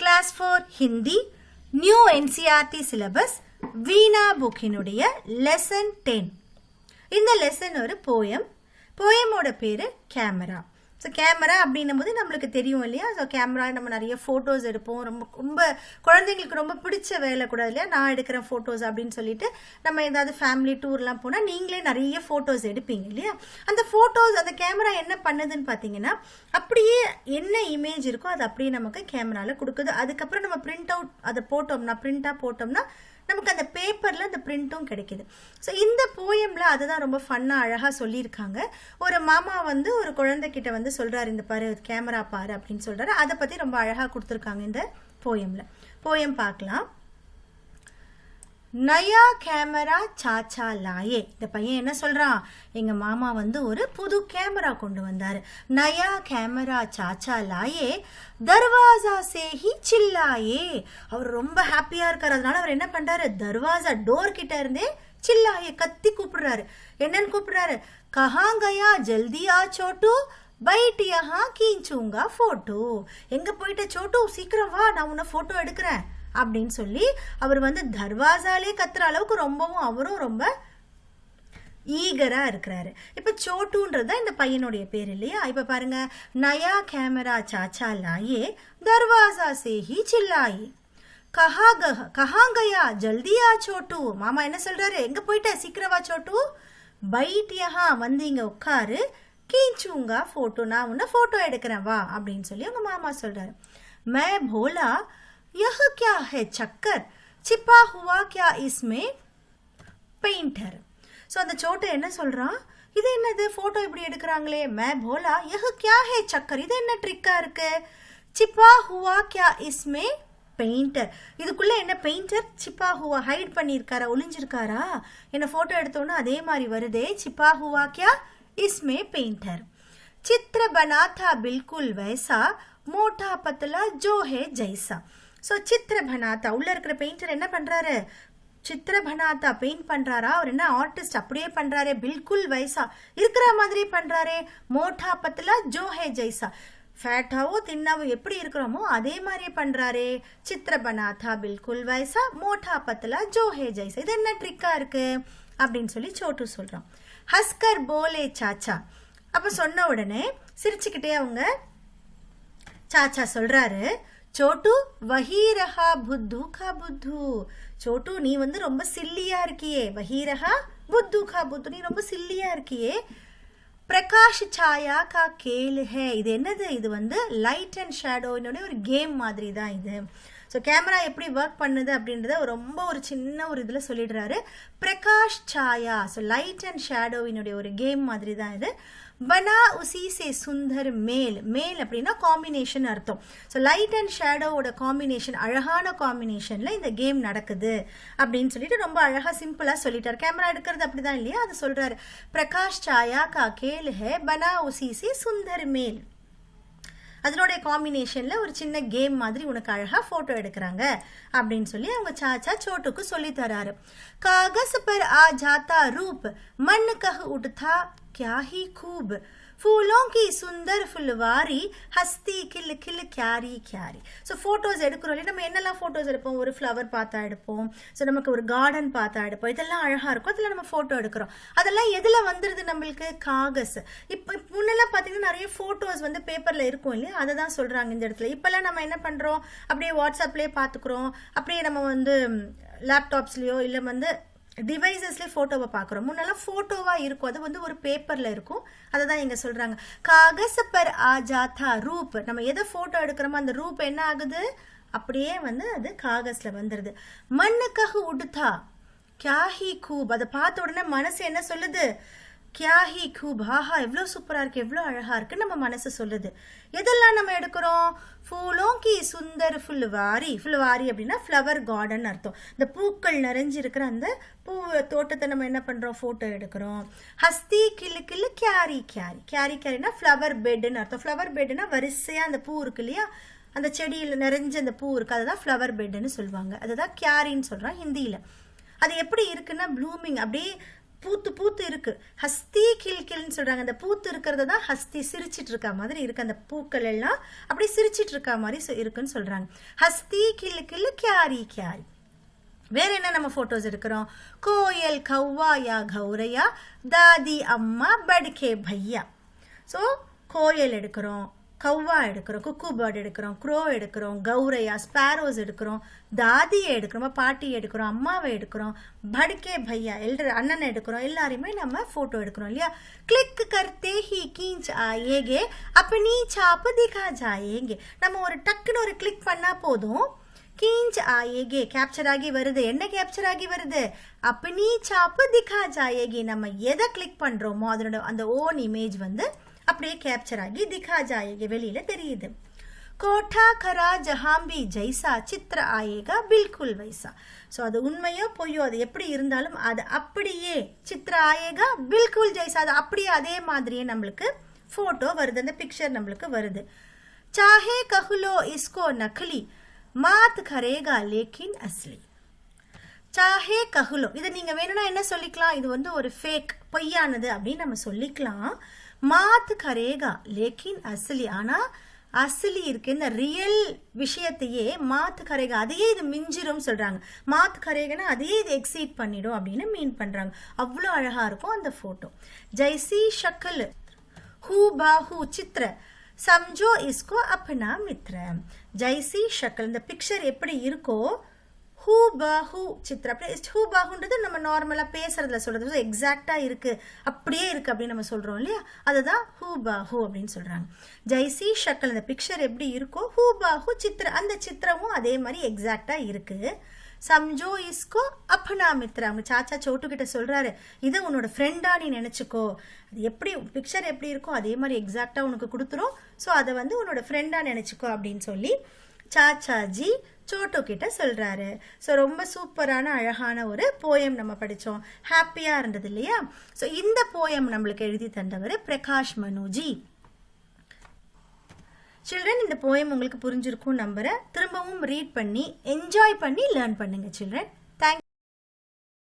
Class 4 Hindi New NCERT syllabus Veena bookனுடைய lesson 10 இந்த lesson ஒரு poem ஓட பேரு camera. ஸோ கேமரா அப்படின்னும் போது நம்மளுக்கு தெரியும் இல்லையா. ஸோ கேமரா நம்ம நிறைய ஃபோட்டோஸ் எடுப்போம். ரொம்ப குழந்தைங்களுக்கு ரொம்ப பிடிச்ச வேலை கூட இல்லையா, நான் எடுக்கிறேன் ஃபோட்டோஸ் அப்படின்னு சொல்லிட்டு நம்ம ஏதாவது ஃபேமிலி டூர்லாம் போனால் நீங்களே நிறைய ஃபோட்டோஸ் எடுப்பீங்க இல்லையா. அந்த ஃபோட்டோஸ் அந்த கேமரா என்ன பண்ணுதுன்னு பார்த்தீங்கன்னா, அப்படியே என்ன இமேஜ் இருக்கோ அது அப்படியே நமக்கு கேமராவில் கொடுக்குது. அதுக்கப்புறம் நம்ம பிரிண்ட் போட்டோம்னா நமக்கு அந்த பேப்பரில் அந்த பிரிண்ட்டும் கிடைக்கிது. ஸோ இந்த போயமில் அதை தான் ரொம்ப ஃபன்னாக அழகாக சொல்லியிருக்காங்க. ஒரு மாமா ஒரு குழந்தைகிட்ட சொல்கிறார், இந்த பாரு கேமரா பாரு அப்படின்னு சொல்கிறாரு. அதை பற்றி ரொம்ப அழகாக கொடுத்துருக்காங்க இந்த போயமில். போயம் பார்க்கலாம். நயா கேமரா சாச்சா லாயே. இந்த பையன் என்ன சொல்றான், எங்க மாமா ஒரு புது கேமரா கொண்டு வந்தாரு. நயா கேமரா சாச்சா லாயே தர்வாசா சேஹி சில்லாயே. அவர் ரொம்ப ஹாப்பியா இருக்காரு. அதனால அவர் என்ன பண்றாரு, தர்வாசா டோர் கிட்ட இருந்தே சில்லாயே கத்தி கூப்பிடுறாரு. என்னன்னு கூப்பிடுறாரு, கஹாங்கயா ஜல்தி ஆ சோட்டு பைட் யஹா கீஞ்சூங்கா போட்டோ. எங்க போயிட்ட சோட்டு, சீக்கிரம் வா, நான் உன்னை போட்டோ எடுக்கிறேன் அப்படின்னு சொல்லி அவர் தர்வாசாலே கத்துற அளவுக்கு அவரும் ரொம்ப ஈகரா இருக்கிறாரு. இப்ப சோட்டுன்றது இந்த பையனுடைய பேர் இல்லையா. இப்ப பாருங்க, நயா கேமரா சாச்சா லாயே தர்வாசா சேஹி சில்லாயே கஹாங்கயா ஜல்தியா சோட்டு. மாமா என்ன சொல்றாரு, எங்க போயிட்ட, சீக்கிரவா சோட்டு, பைட் யஹா இங்க உட்காரு, கீஞ்சூங்கா போட்டோ, நான் உன்னை போட்டோ எடுக்கிறேன் வா அப்படின்னு சொல்லி உங்க மாமா சொல்றாரு. மே போலா यह क्या है चक्कर, छिपा हुआ क्या इसमें पेंटर. ஸோ அந்த சோட்டை என்ன சொல்றான், இது என்னது போட்டோ இப்படி எடுக்கிறாங்களே. மே போலா यह क्या है चक्कर, இது என்ன ட்ரிக்கா இருக்கு. छिपा हुआ क्या इसमें पेंटर, இதுக்குள்ள என்ன பெயிண்டர், छिपा हुआ ஹைட் பண்ணியிருக்காரா, ஒளிஞ்சிருக்காரா. என்ன போட்டோ எடுத்தோன்னா அதே மாதிரி வருதே. छिपा हुआ क्या इसमें पेंटर. चित्र बना था बिल्कुल वैसा, मोटा पतला जो है जैसा. ஸோ சித்திர பனாத்தா உள்ள இருக்கிற பெயிண்டர் என்ன பண்றாரு, சித்திர பனாத்தா பெயிண்ட் பண்றாரா. அவர் என்ன ஆர்டிஸ்ட், அப்படியே பண்றாரு. பில்குல் வைசா இருக்கிற மாதிரி பண்றாரு. மோட்டா பத்தலா ஜோ ஹே ஜெய்சா, ஃபேட்டாவோ தின்னாவோ எப்படி இருக்கிறோமோ அதே மாதிரியே பண்றாரு. சித்திர பனாத்தா பில்குல் வைசா மோட்டா பத்தலா ஜோ ஹே ஜெய்சா. இது என்ன ட்ரிக்கா இருக்கு அப்படின்னு சொல்லி சோட்டு சொல்றான். ஹஸ்கர் போலே சாச்சா. அப்ப சொன்ன உடனே சிரிச்சுக்கிட்டே அவங்க சாச்சா சொல்றாரு, சோட்டு வஹீ ரஹா புத்து கா புத்து. சோட்டு நீ ரொம்ப சில்லியா இருக்கியே. வஹீ ரஹா புத்து கா புத்து, நீ ரொம்ப சில்லியா இருக்கியே. பிரகாஷ் சாயா கா கேல் ஹே. இது என்னது, இது லைட் அண்ட் ஷேடோனுடைய ஒரு கேம் மாதிரி தான் இது. ஸோ கேமரா எப்படி ஒர்க் பண்ணுது அப்படின்றத ஒரு சின்ன ஒரு இதில் சொல்லிடுறாரு. பிரகாஷ் சாயா, ஸோ லைட் அண்ட் ஷேடோவினுடைய ஒரு கேம் மாதிரி தான் இது. பனா உசி சே சுந்தர் மேல். மேல் அப்படின்னா காம்பினேஷன் அர்த்தம். ஸோ லைட் அண்ட் ஷேடோவோட காம்பினேஷன், அழகான காம்பினேஷன்ல இந்த கேம் நடக்குது அப்படின்னு சொல்லிட்டு ரொம்ப அழகா சிம்பிளா சொல்லிட்டாரு. கேமரா எடுக்கிறது அப்படிதான் இல்லையா, அது சொல்றாரு. பிரகாஷ் சாயா கா கேல் ஹே பனா உசி சே சுந்தர் மேல். அதனுடைய காம்பினேஷன்ல ஒரு சின்ன கேம் மாதிரி உனக்கு அழகா போட்டோ எடுக்கிறாங்க அப்படின்னு சொல்லி அவங்க சாச்சா சோட்டுக்கு சொல்லி தராரு. காகஸ் பர் ஆ ஜாத்தா ரூப் मन कह उठता क्या ही खूब, फूलों की सुंदर फुलवारी हस्ती खिल खिल क्यारी क्यारी. ஸோ ஃபோட்டோஸ் எடுக்கிறோம், நம்ம என்னெல்லாம் ஃபோட்டோஸ் எடுப்போம், ஒரு ஃப்ளவர் பார்த்தா எடுப்போம், ஸோ நமக்கு ஒரு கார்டன் பார்த்தா எடுப்போம், இதெல்லாம் அழகாக இருக்கும், அதில் நம்ம ஃபோட்டோ எடுக்கிறோம். அதெல்லாம் எதில் வந்துடுது நம்மளுக்கு, காகஸ். இப்போ முன்னெல்லாம் பார்த்தீங்கன்னா நிறைய ஃபோட்டோஸ் பேப்பரில் இருக்கும் இல்லையா, அதை தான் சொல்கிறாங்க இந்த இடத்துல. இப்போல்லாம் நம்ம என்ன பண்ணுறோம், அப்படியே வாட்ஸ்அப்லேயே பார்த்துக்குறோம், அப்படியே நம்ம லேப்டாப்ஸ்லேயோ இல்லை டிவைசஸ்லேயே ஃபோட்டோவை பார்க்குறோம். முன்னெல்லாம் ஃபோட்டோவாக இருக்கும், அது ஒரு பேப்பரில் இருக்கும். அதை தான் இங்கே சொல்கிறாங்க. காகஸ் பர் ஆ ஜாத்தா ரூப். நம்ம எதை ஃபோட்டோ எடுக்கிறோமோ அந்த ரூப் என்ன ஆகுது, அப்படியே அது காகஸில் வந்துடுது. மண்ணுக்காக உடுத்தா கியாஹி கூப். அதை பார்த்த உடனே மனசு என்ன சொல்லுது, கியாஹி கூப், ஆஹா எவ்வளோ சூப்பராக இருக்கு, எவ்வளோ அழகாக இருக்குன்னு நம்ம மனசு சொல்லுது. எதெல்லாம் நம்ம எடுக்கிறோம், ஃபூலோங்கி சுந்தர் ஃபுல்வாரி. ஃபுல்வாரி அப்படின்னா ஃப்ளவர் கார்டன் அர்த்தம். இந்த பூக்கள் நிறைஞ்சிருக்கிற அந்த பூ தோட்டத்தை நம்ம என்ன பண்ணுறோம், ஃபோட்டோ எடுக்கிறோம். ஹஸ்தி கிளு கிளு கியாரி கியாரி. கியாரி கியாரினா ஃப்ளவர் பெட்டுன்னு அர்த்தம். ஃப்ளவர் பெட்டுனா வரிசையாக அந்த பூ இருக்கு இல்லையா, அந்த செடியில் நிறைஞ்ச அந்த பூ இருக்குது, அதுதான் ஃப்ளவர் பெட்டுன்னு சொல்லுவாங்க. அதுதான் கியாரின்னு சொல்கிறான் ஹிந்தியில். அது எப்படி இருக்குன்னா ப்ளூமிங், அப்படியே பூத்து பூத்து இருக்கு. ஹஸ்தி கில் கில்னு சொல்றாங்க. அந்த பூத்து இருக்கிறது தான் ஹஸ்தி, சிரிச்சிட்டு இருக்க மாதிரி இருக்கு. அந்த பூக்கள் எல்லாம் அப்படி சிரிச்சிட்டு இருக்க மாதிரி இருக்குன்னு சொல்றாங்க. ஹஸ்தி கில் கில் கியாரி கியாரி. வேற என்ன நம்ம போட்டோஸ் எடுக்கிறோம்? கோயல் கௌவா யா கௌரையா, தாதி அம்மா படுகே பையா. ஸோ கோயல் எடுக்கிறோம், கௌவா எடுக்கிறோம், குக்கு பேர்ட் எடுக்கிறோம், க்ரோ எடுக்கிறோம், கௌரையா ஸ்பேரோஸ் எடுக்கிறோம், தாதியை எடுக்கிறோம், பாட்டி எடுக்கிறோம், அம்மாவை எடுக்கிறோம், படுகே பையா அண்ணனை எடுக்கிறோம். எல்லாரையுமே நம்ம போட்டோ எடுக்கிறோம் இல்லையா? கிளிக் கர்த்தே ஹி கீஞ்ச் ஆயேகே அப்பனி சாப்பு திகா ஜாயேங்கே. நம்ம ஒரு டக்குன்னு ஒரு கிளிக் பண்ணா போதும், கீஞ்ச் ஆயேகே கேப்சர் ஆகி வருது. என்ன கேப்சர் ஆகி வருது? அப்பனி சாப்பு திகா ஜாயேகே. நம்ம எதை கிளிக் பண்றோமோ அதனோட அந்த ஓன் இமேஜ் வந்து அப்படியே கேப்சர் ஆகி திகா ஜாயேகே வெளியில தெரியுது. கோட்டா கரா ஜஹாம்பி ஜெய்சா சித்திர ஆயேகா பில்குல் வைசா. ஸோ அது உண்மையோ பொய்யோ அது எப்படி இருந்தாலும் அது அப்படியே சித்திர ஆயேகா பில்குல் ஜெய்சா, அது அப்படியே அதே மாதிரியே நம்மளுக்கு போட்டோ வருது, அந்த பிக்சர் நம்மளுக்கு வருது. சாஹே கஹுலோ இஸ்கோ நக்லி மாத் கரேகா லேக்கின் அஸ்லி. சாஹே கஹுலோ, இதை நீங்க வேணும்னா என்ன சொல்லிக்கலாம்? இது வந்து ஒரு ஃபேக், பொய்யானது அப்படின்னு நம்ம சொல்லிக்கலாம். மாத் கரேகா லேக்கின் அஸ்லி, ஆனா அஸ்லி இருக்கு, இந்த ரியல் விஷயத்தையே மாத் கரேகா அதையே இது மிஞ்சிரும் சொல்றாங்க. மாத் கரேகனா அதையே இது எக்ஸீட் பண்ணிடும் அப்படின்னு மீன் பண்றாங்க. அவ்வளோ அழகா இருக்கும் அந்த போட்டோ. ஜெய்சி ஷக்கல் ஹூ பாஹூ சித்திர சம்ஜோ இஸ்கோ அப்பனா மித்ர. ஜெய்சி ஷக்கல், இந்த பிக்சர் எப்படி இருக்கோ ஹூ பாஹூ சித்ரா. அப்படி ஹூ பாஹுன்றது நம்ம நார்மலா பேசுறதுல சொல்றது, எக்ஸாக்டா இருக்கு அப்படியே இருக்கு அப்படின்னு நம்ம சொல்றோம் இல்லையா? அதுதான் ஹூ பாஹூ அப்படின்னு சொல்றாங்க. ஜெய்சி ஷக்கல், இந்த பிக்சர் எப்படி இருக்கோ ஹூ பாஹூ சித்ர, அந்த சித்திரமும் அதே மாதிரி எக்ஸாக்டா இருக்கு. சம்ஜோ இஸ்கோ அப்பனா மித்ரா. அவங்க சாச்சா சோட்டு கிட்ட சொல்றாரு, இதை உன்னோட ஃப்ரெண்டா நீ நினைச்சுக்கோ, அது எப்படி பிக்சர் எப்படி இருக்கோ அதே மாதிரி எக்ஸாக்டா உனக்கு கொடுத்துரும், ஸோ அதை வந்து உன்னோட ஃப்ரெண்டா நினைச்சுக்கோ அப்படின்னு சொல்லி சாச்சாஜி சோட்டு கிட்ட சொல்றாரு. ஸோ ரொம்ப சூப்பரான அழகான ஒரு போயம் நம்ம படித்தோம், ஹாப்பியா இருந்தது இல்லையா? ஸோ இந்த போயம் நம்மளுக்கு எழுதி தந்தவர் பிரகாஷ் மனுஜி. சில்ட்ரன், இந்த போயம் உங்களுக்கு புரிஞ்சிருக்கும் நம்புறேன். திரும்பவும் ரீட் பண்ணி என்ஜாய் பண்ணி லேர்ன் பண்ணுங்க சில்ட்ரன். தேங்க்யூ.